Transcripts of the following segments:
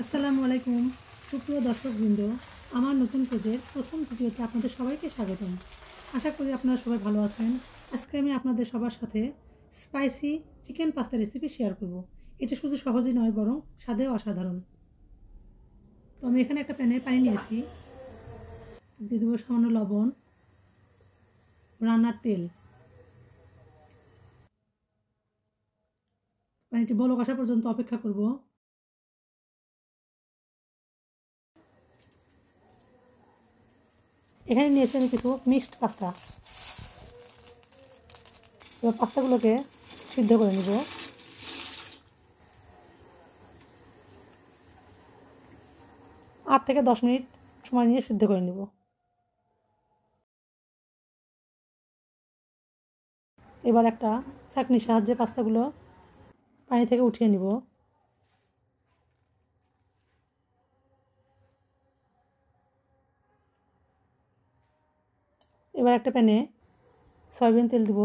আসসালামু আলাইকুম সুপ্রিয় দর্শকবৃন্দ, আমার নতুন পেজের প্রথম ভিডিওতে আপনাদের সবাইকে স্বাগতম। আশা করি আপনারা সবাই ভালো আছেন। আজকে আমি আপনাদের সবার সাথে spicy chicken pasta recipe share করব। এটা শুধু সহজই নয়, বরং স্বাদেও অসাধারণ। তো আমি এখানে একটা প্যানে পানি নিয়েছি, দিয়ে দেবো সামান্য লবণ, রান্নার তেল। পানিটি বলক আসা পর্যন্ত অপেক্ষা করব। এখানে নিয়েছি আমি কিছু মিক্সড পাস্তা। এবার পাস্তাগুলোকে সিদ্ধ করে নেব। 8 থেকে 10 মিনিট সময় নিয়ে সিদ্ধ করে নেব। এবার একটা ছাঁকনির সাহায্যে পাস্তাগুলো পানি থেকে উঠিয়ে নিব। এবার একটা প্যানে সয়াবিন তেল দিব,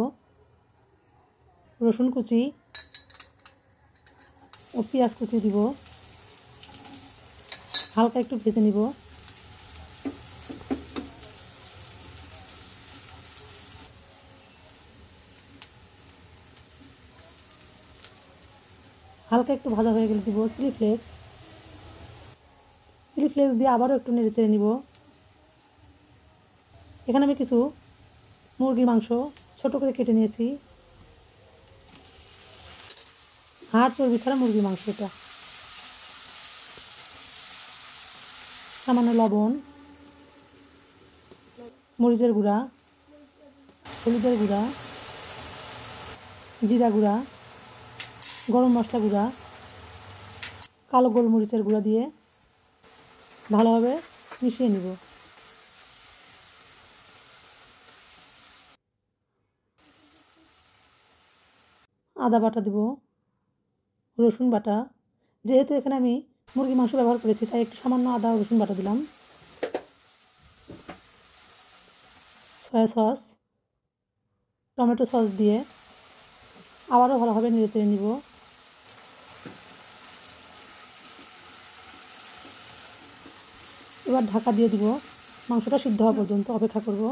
রসুন কুচি ও পেঁয়াজ কুচি দিব, হালকা একটু ভেজে নিব। হালকা একটু ভাজা হয়ে গেলে দিব চিলি ফ্লেক্স। চিলি ফ্লেক্স দিয়ে আবারও একটু নেড়ে চেড়ে নিব। এখানে আমি কিছু মুরগির মাংস ছোট করে কেটে নিয়েছি। হাড় চর্বি ছাড়া মুরগির মাংস এটা। সামান্য লবণ, মরিচের গুঁড়া, হলুদের গুঁড়া, জিরা গুঁড়া, গরম মশলা গুঁড়া, কালো গোলমরিচের গুঁড়া দিয়ে ভালোভাবে মিশিয়ে নিব। আদা বাটা দেব, রসুন বাটা। যেহেতু এখানে আমি মুরগির মাংস ব্যবহার করেছি, তাই একটু সামান্য আদা ও রসুন বাটা দিলাম। সয়া সস, টমেটো সস দিয়ে আবারও ভালোভাবে নেড়ে চেড়ে নিব। এবার ঢাকা দিয়ে দিব, মাংসটা সিদ্ধ হওয়া পর্যন্ত অপেক্ষা করব।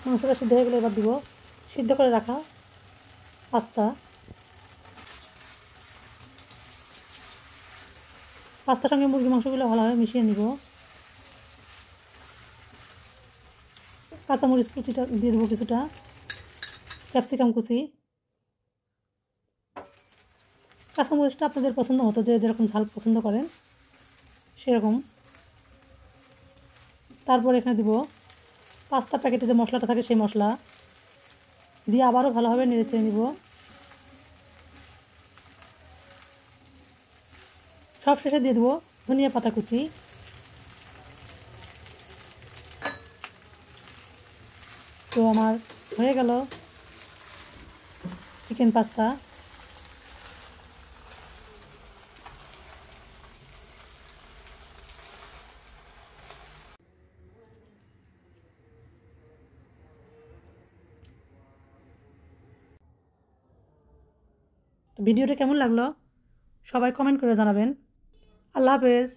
মাংসটা সিদ্ধ হয়ে গেলে এবার দিব সিদ্ধ করে রাখা পাস্তা। পাস্তার সঙ্গে মুরগির মাংসগুলো ভালোভাবে মিশিয়ে নিব। কাঁচামরিচ কুচিটা দিয়ে দেবো কিছুটা, ক্যাপসিকাম কুচি। কাঁচামরিচটা আপনাদের পছন্দ মতো, যে যেরকম ঝাল পছন্দ করেন সেরকম। তারপর এখানে দিব পাস্তা প্যাকেটে যে মশলাটা থাকে সেই মশলা দিয়ে আবারও ভালোভাবে নেড়ে চেড়ে নিব। সব শেষে দিয়ে দেবো ধনিয়া পাতা কুচি। তো আমার হয়ে গেল চিকেন পাস্তা। তো ভিডিওটা কেমন লাগলো সবাই কমেন্ট করে জানাবেন। আল্লাহ হাফেজ।